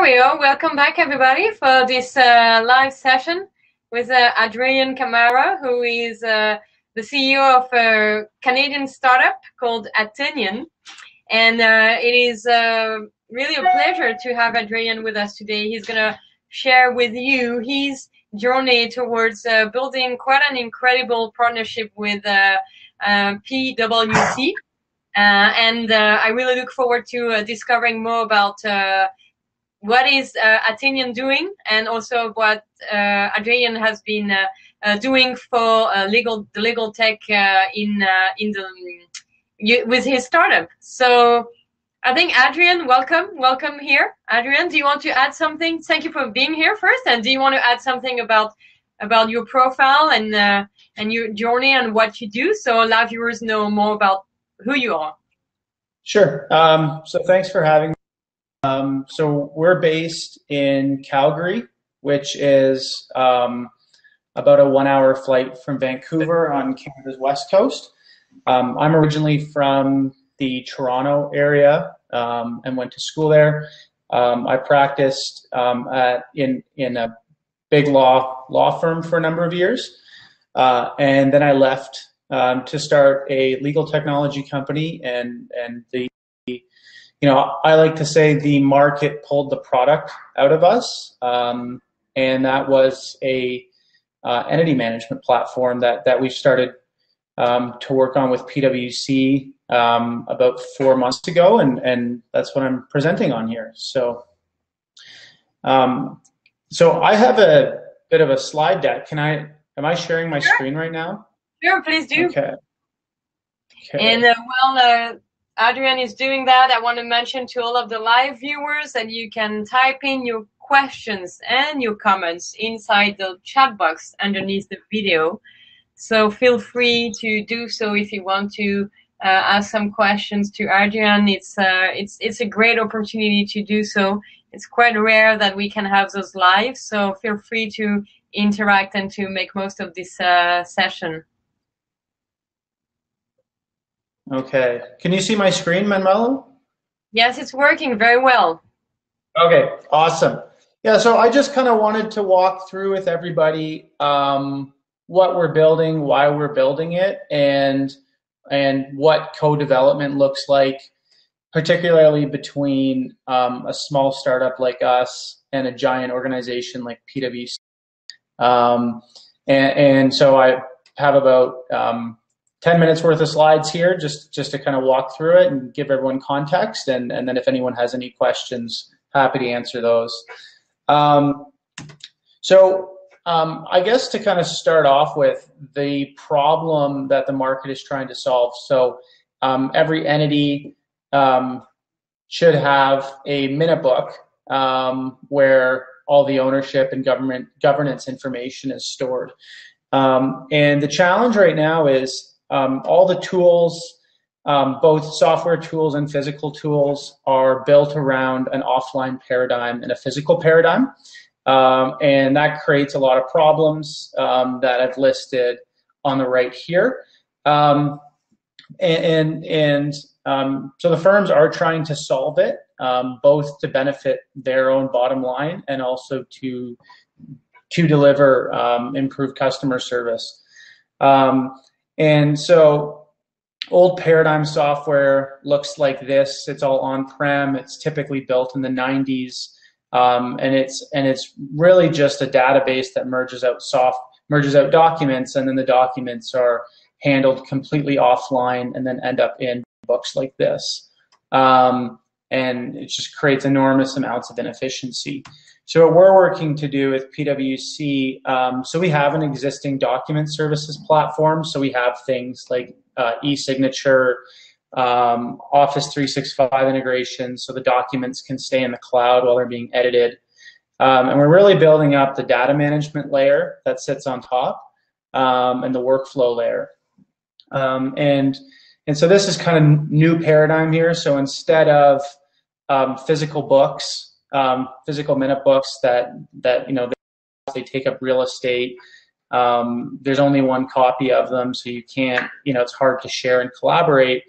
we are. Welcome back, everybody, for this live session with Adrian Camara, who is the CEO of a Canadian startup called Adrian. And it is really a pleasure to have Adrian with us today. He's going to share with you his journey towards building quite an incredible partnership with PwC. I really look forward to discovering more about what is Adrian doing, and also what Adrian has been doing for the legal tech with his startup. So I think Adrian, welcome here. Adrian, do you want to add something? Thank you for being here first, and do you want to add something about your profile and your journey and what you do, so live viewers know more about who you are? Sure. So thanks for having me. So we're based in Calgary, which is about a 1-hour flight from Vancouver on Canada's west coast. I'm originally from the Toronto area and went to school there. I practiced in a big law firm for a number of years, and then I left to start a legal technology company, and I like to say the market pulled the product out of us, and that was a entity management platform that we started to work on with PwC about 4 months ago, and that's what I'm presenting on here. So, so I have a bit of a slide deck. Am I sharing my screen right now? Sure, please do. Okay. And Adrian is doing that. I want to mention to all of the live viewers that you can type in your questions and your comments inside the chat box underneath the video. So feel free to do so if you want to ask some questions to Adrian. It's a great opportunity to do so. It's quite rare that we can have those live, so feel free to interact and to make most of this session. Okay. Can you see my screen, Manuelo? Yes, it's working very well. Okay, awesome. Yeah, so I just kind of wanted to walk through with everybody what we're building, why we're building it, and what co-development looks like, particularly between a small startup like us and a giant organization like PwC. And so I have about 10 minutes worth of slides here just to kind of walk through it and give everyone context, and then if anyone has any questions, happy to answer those. I guess to kind of start off with the problem that the market is trying to solve. So every entity should have a minute book where all the ownership and governance information is stored. And the challenge right now is all the tools, both software tools and physical tools, are built around an offline paradigm and a physical paradigm. And that creates a lot of problems that I've listed on the right here. So the firms are trying to solve it, both to benefit their own bottom line and also to deliver improved customer service. And so old paradigm software looks like this. It's all on-prem. It's typically built in the 90s. And it's really just a database that merges out documents, and then the documents are handled completely offline and then end up in books like this. And it just creates enormous amounts of inefficiency. So what we're working to do with PwC, so we have an existing document services platform. So we have things like e-signature, Office 365 integration, so the documents can stay in the cloud while they're being edited. And we're really building up the data management layer that sits on top, and the workflow layer. And so this is kind of new paradigm here. So instead of physical books, physical minute books that they take up real estate. There's only one copy of them, so you can't, it's hard to share and collaborate.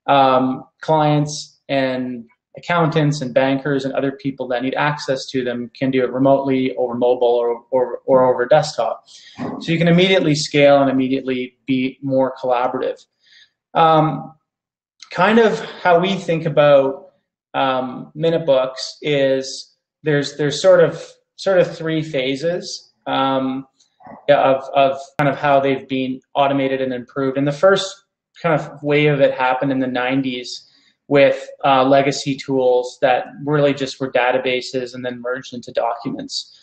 Clients and accountants and bankers and other people that need access to them can do it remotely over mobile or over desktop. So you can immediately scale and immediately be more collaborative. Kind of how we think about minute books is there's sort of three phases of kind of how they've been automated and improved. And the first kind of wave of it happened in the 90s with legacy tools that really just were databases and then merged into documents.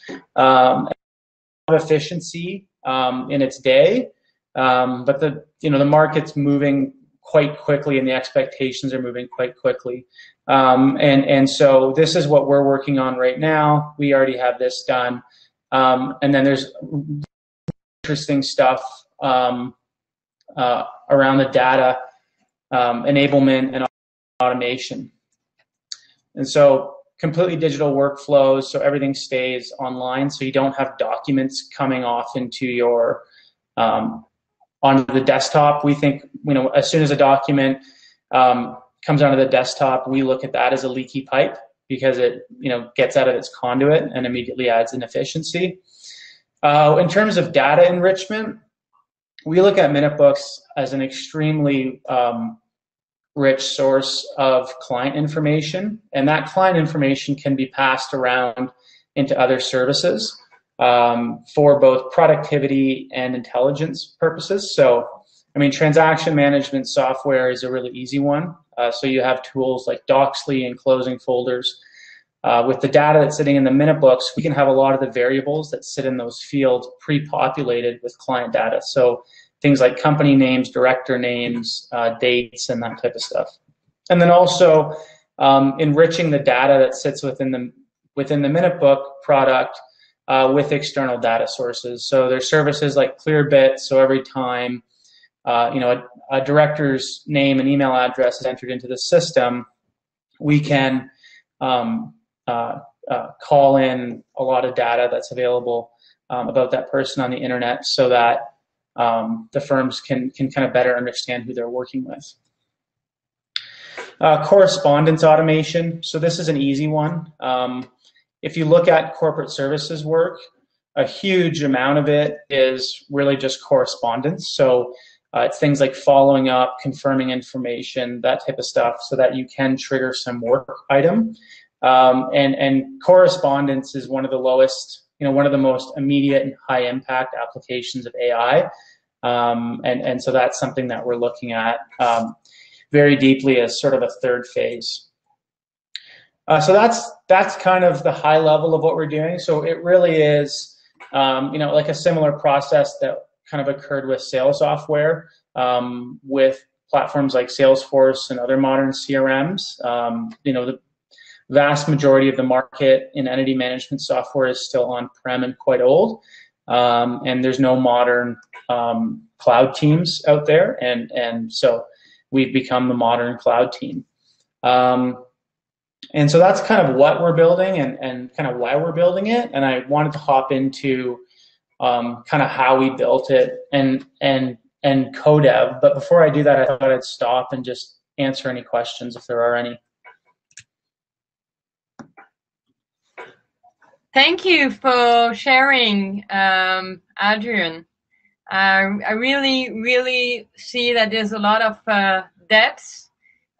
Efficiency in its day, but the market's moving quite quickly and the expectations are moving quite quickly. And so this is what we're working on right now. We already have this done. And then there's interesting stuff around the data enablement and automation. And so completely digital workflows, so everything stays online, so you don't have documents coming off into your onto the desktop. We think, as soon as a document comes onto the desktop, we look at that as a leaky pipe because it gets out of its conduit and immediately adds inefficiency. In terms of data enrichment, we look at minute books as an extremely rich source of client information, and that client information can be passed around into other services for both productivity and intelligence purposes. So, transaction management software is a really easy one. So you have tools like Doxly and closing folders. With the data that's sitting in the minute books, we can have a lot of the variables that sit in those fields pre-populated with client data. So things like company names, director names, dates, and that type of stuff. And then also enriching the data that sits within the minute book product with external data sources. So there's services like Clearbit. So every time a director's name and email address is entered into the system, we can call in a lot of data that's available about that person on the internet, so that the firms can kind of better understand who they're working with. Correspondence automation. So this is an easy one. If you look at corporate services work, a huge amount of it is really just correspondence. So it's things like following up, confirming information, that type of stuff, so that you can trigger some work item. And correspondence is one of the lowest, one of the most immediate and high impact applications of AI. And so that's something that we're looking at very deeply as sort of a third phase. So that's kind of the high level of what we're doing. So it really is, like a similar process that kind of occurred with sales software, with platforms like Salesforce and other modern CRMs. The vast majority of the market in entity management software is still on-prem and quite old. And there's no modern cloud teams out there. And so we've become the modern cloud team. And so that's kind of what we're building and kind of why we're building it. And I wanted to hop into kind of how we built it and co-dev. But before I do that, I thought I'd stop and just answer any questions if there are any. Thank you for sharing, Adrian. I really see that there's a lot of depth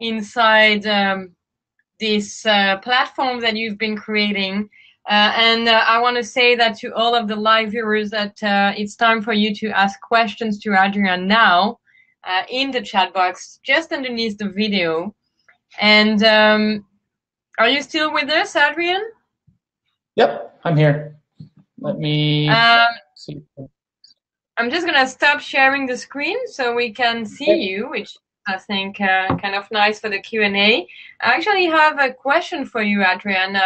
inside this platform that you've been creating. And I want to say that to all of the live viewers that it's time for you to ask questions to Adrian now in the chat box just underneath the video. And are you still with us, Adrian? Yep, I'm here. Let me see. I'm just going to stop sharing the screen so we can see you, which I think kind of nice for the Q&A. I actually have a question for you, Adrian.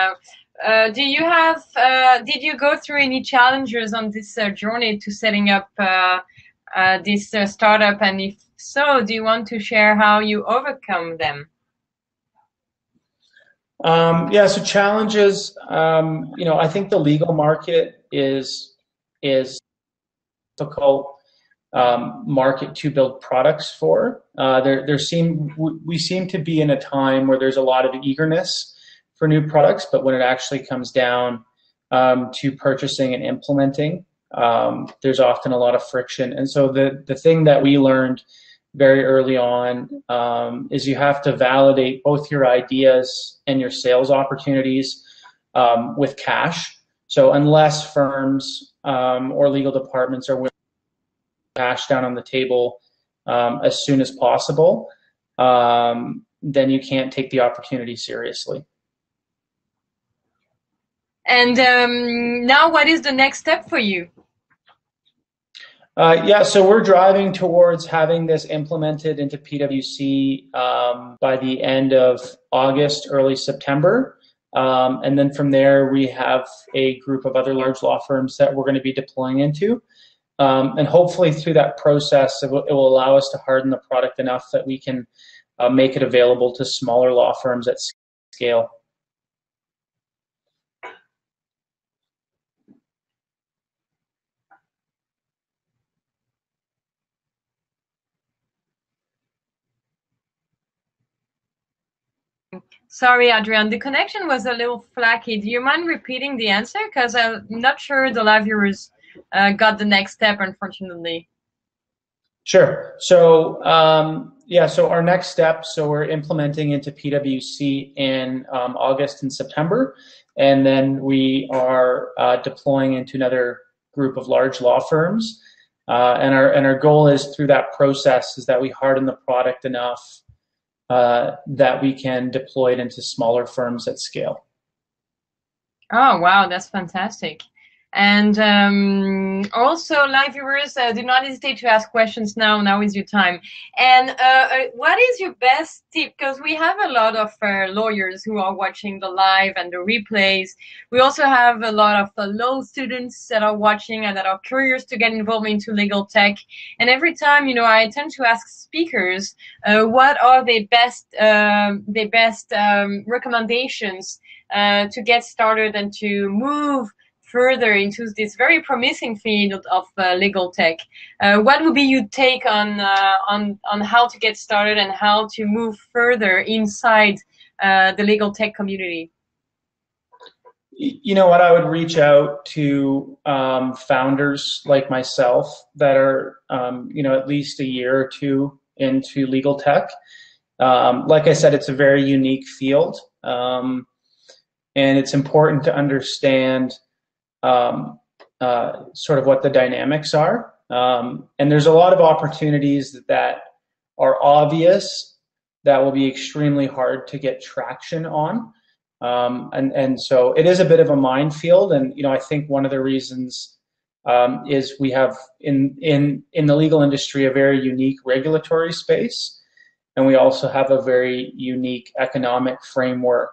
Did you go through any challenges on this journey to setting up this startup? And if so, do you want to share how you overcome them? Yeah, so challenges, I think the legal market is difficult market to build products for. We seem to be in a time where there's a lot of eagerness for new products, but when it actually comes down to purchasing and implementing, there's often a lot of friction. And so the thing that we learned very early on is you have to validate both your ideas and your sales opportunities with cash. So unless firms or legal departments are willing to cash down on the table as soon as possible, then you can't take the opportunity seriously. And now what is the next step for you? Yeah, so we're driving towards having this implemented into PwC by the end of August, early September. And then from there, we have a group of other large law firms that we're going to be deploying into. And hopefully through that process, it will allow us to harden the product enough that we can make it available to smaller law firms at scale. Sorry, Adrian, the connection was a little flaky. Do you mind repeating the answer? Because I'm not sure the live viewers got the next step, unfortunately. Sure. So, yeah, so our next step, so we're implementing into PwC in August and September, and then we are deploying into another group of large law firms. And our goal is through that process is that we harden the product enough that we can deploy it into smaller firms at scale. Oh, wow, that's fantastic. And also, live viewers, do not hesitate to ask questions now. Now is your time. And what is your best tip? Because we have a lot of lawyers who are watching the live and the replays. We also have a lot of law students that are watching and that are curious to get involved into legal tech. And every time, you know, I tend to ask speakers, what are their best recommendations to get started and to move further into this very promising field of legal tech. What would be your take on how to get started and how to move further inside the legal tech community? You know what, I would reach out to founders like myself that are, you know, at least a year or two into legal tech. Like I said, it's a very unique field, and it's important to understand sort of what the dynamics are. And there's a lot of opportunities that are obvious that will be extremely hard to get traction on. And so it is a bit of a minefield. And, you know, I think one of the reasons is we have in the legal industry a very unique regulatory space. And we also have a very unique economic framework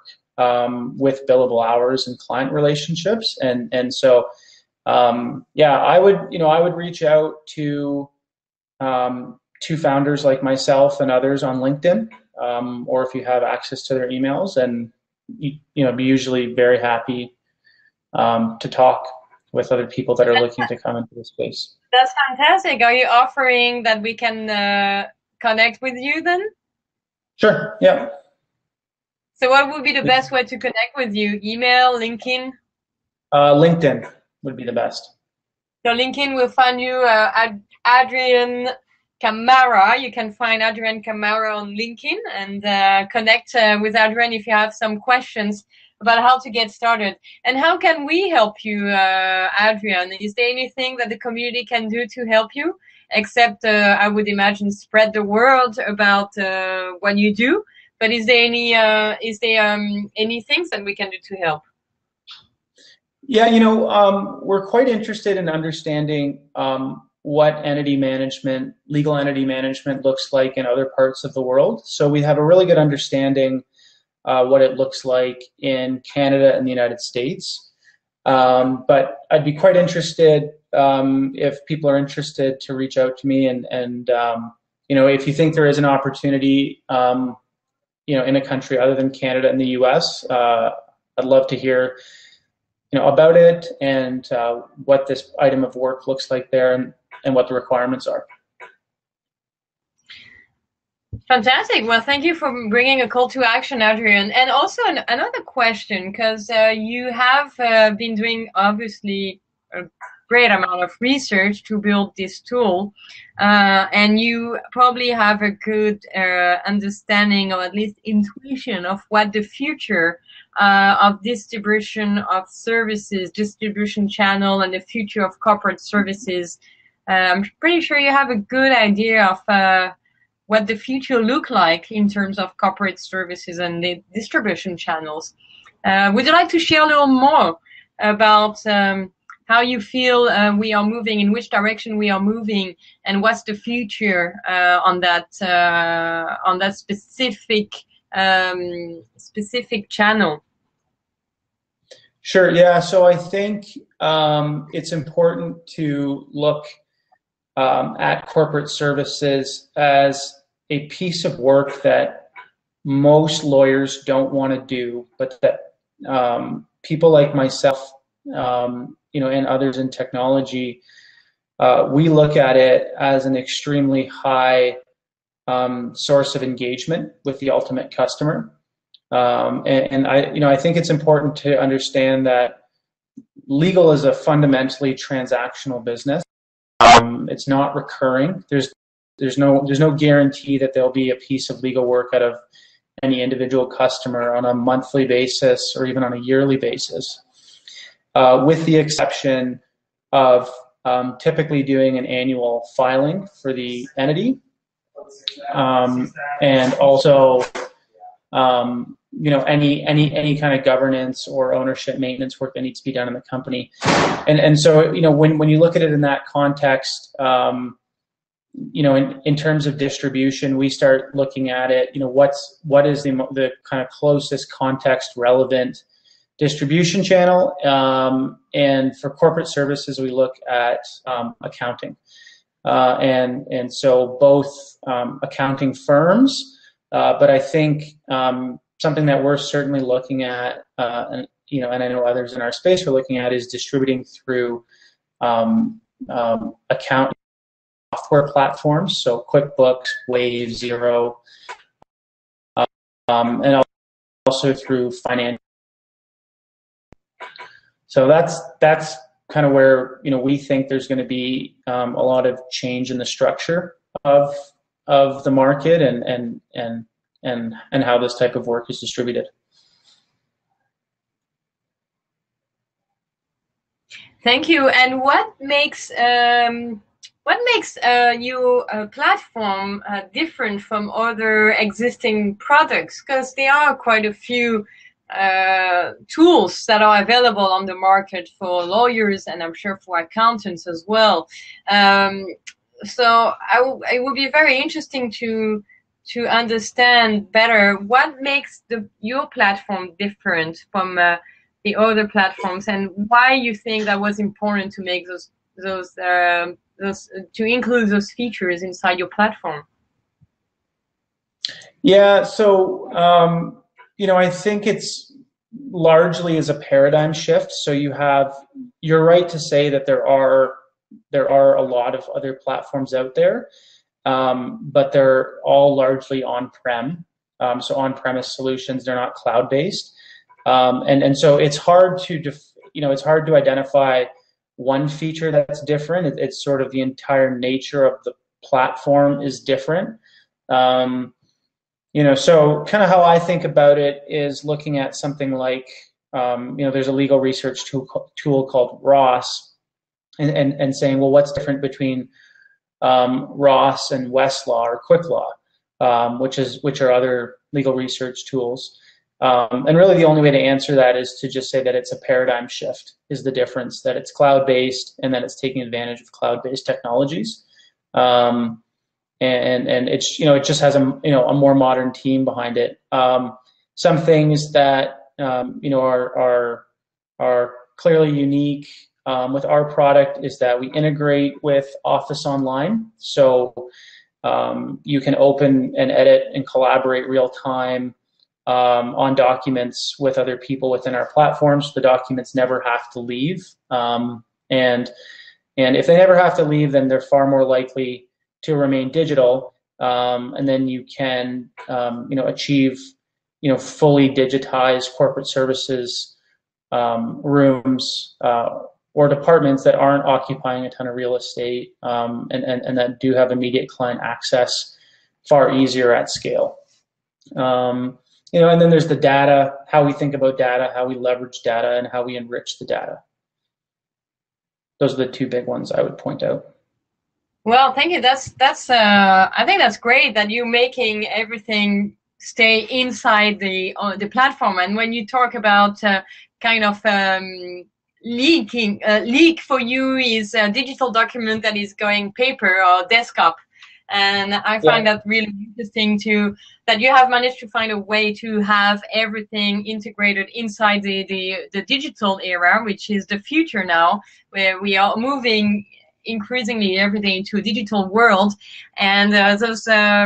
with billable hours and client relationships, and so yeah, I would reach out to founders like myself and others on LinkedIn, or if you have access to their emails, and be usually very happy to talk with other people that are looking to come into the space. That's fantastic. Are you offering that we can connect with you then? Sure. Yeah. So what would be the best way to connect with you? Email, LinkedIn? LinkedIn would be the best. So LinkedIn will find you Adrian Camara. You can find Adrian Camara on LinkedIn and connect with Adrian if you have some questions about how to get started. And how can we help you, Adrian? Is there anything that the community can do to help you? Except, I would imagine, spread the word about what you do. But is there any things that we can do to help? Yeah, we're quite interested in understanding what legal entity management looks like in other parts of the world. So we have a really good understanding what it looks like in Canada and the United States. But I'd be quite interested if people are interested to reach out to me and if you think there is an opportunity in a country other than Canada and the US, I'd love to hear, about it and what this item of work looks like there. And what the requirements are. Fantastic. Well, thank you for bringing a call to action, Adrian. And also another question, because you have been doing obviously a great amount of research to build this tool, and you probably have a good understanding, or at least intuition, of what the future of distribution of services, distribution channel, and the future of corporate services. I'm pretty sure you have a good idea of what the future look like in terms of corporate services and the distribution channels. Would you like to share a little more about how you feel we are moving, in which direction we are moving, and what's the future on that specific channel? Sure. Yeah. So I think it's important to look at corporate services as a piece of work that most lawyers don't want to do, but that people like myself, and others in technology, we look at it as an extremely high source of engagement with the ultimate customer. And I think it's important to understand that legal is a fundamentally transactional business. It's not recurring. There's no guarantee that there'll be a piece of legal work out of any individual customer on a monthly basis or even on a yearly basis, with the exception of typically doing an annual filing for the entity, and also any kind of governance or ownership maintenance work that needs to be done in the company. And so when you look at it in that context, in terms of distribution, we start looking at it, what is the kind of closest context relevant distribution channel, and for corporate services we look at accounting, and so both accounting firms, but I think something that we're certainly looking at, and I know others in our space are looking at, is distributing through account software platforms, so QuickBooks, Wave, Xero, and also through finance. So that's kind of where we think there's going to be a lot of change in the structure of the market and how this type of work is distributed. Thank you. And what makes your platform different from other existing products? Because there are quite a few tools that are available on the market for lawyers, and I'm sure for accountants as well. So it would be very interesting to understand better what makes your platform different from the other platforms, and why you think that was important to make those to include those features inside your platform. Yeah, so I think it's largely as a paradigm shift. So you're right to say that there are a lot of other platforms out there, but they're all largely on-prem, so on-premise solutions. They're not cloud-based, and so it's hard to identify one feature that's different. It's sort of the entire nature of the platform is different. So kind of how I think about it is looking at something like, there's a legal research tool called Ross, and saying, well, what's different between Ross and Westlaw or QuickLaw, which are other legal research tools. And really the only way to answer that is to just say that it's a paradigm shift is the difference, that it's cloud-based and that it's taking advantage of cloud-based technologies. And it's, it just has a more modern team behind it. Some things that, are clearly unique with our product is that we integrate with Office Online. So you can open and edit and collaborate real time on documents with other people within our platforms. The documents never have to leave. And And if they never have to leave, then they're far more likely to remain digital. And then you can, achieve, fully digitized corporate services rooms or departments that aren't occupying a ton of real estate and that do have immediate client access far easier at scale. And then there's the data, how we think about data, how we leverage data, and how we enrich the data. Those are the two big ones I would point out. Well, thank you. That's I think that's great that you're making everything stay inside the platform. And when you talk about kind of leak for you is a digital document that is going paper or desktop. And I find that really interesting too, that you have managed to find a way to have everything integrated inside the digital era, which is the future now, where we are moving increasingly every day into a digital world. And those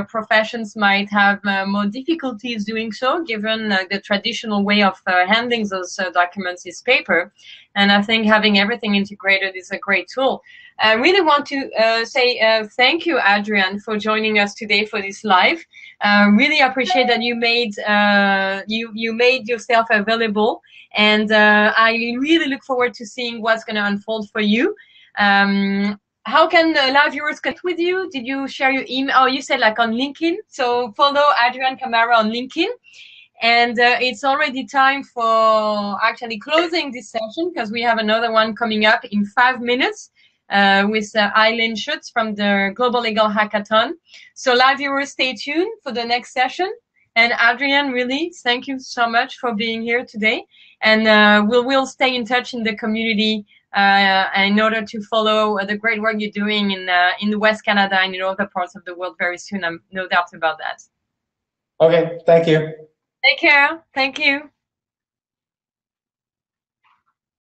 professions might have more difficulties doing so, given the traditional way of handling those documents is paper. And I think having everything integrated is a great tool. I really want to say thank you, Adrian, for joining us today for this live. Really appreciate that you made you made yourself available, and I really look forward to seeing what's going to unfold for you. How can live viewers connect with you? Did you share your email? Oh, you said like on LinkedIn. So follow Adrian Camara on LinkedIn. And it's already time for actually closing this session, because we have another one coming up in 5 minutes with Eileen Schutz from the Global Legal Hackathon. So live viewers, stay tuned for the next session. And Adrian, really, thank you so much for being here today. And we'll stay in touch in the community in order to follow the great work you're doing in the West Canada and in other parts of the world very soon. I'm no doubt about that. Okay, thank you. Take care. Thank you.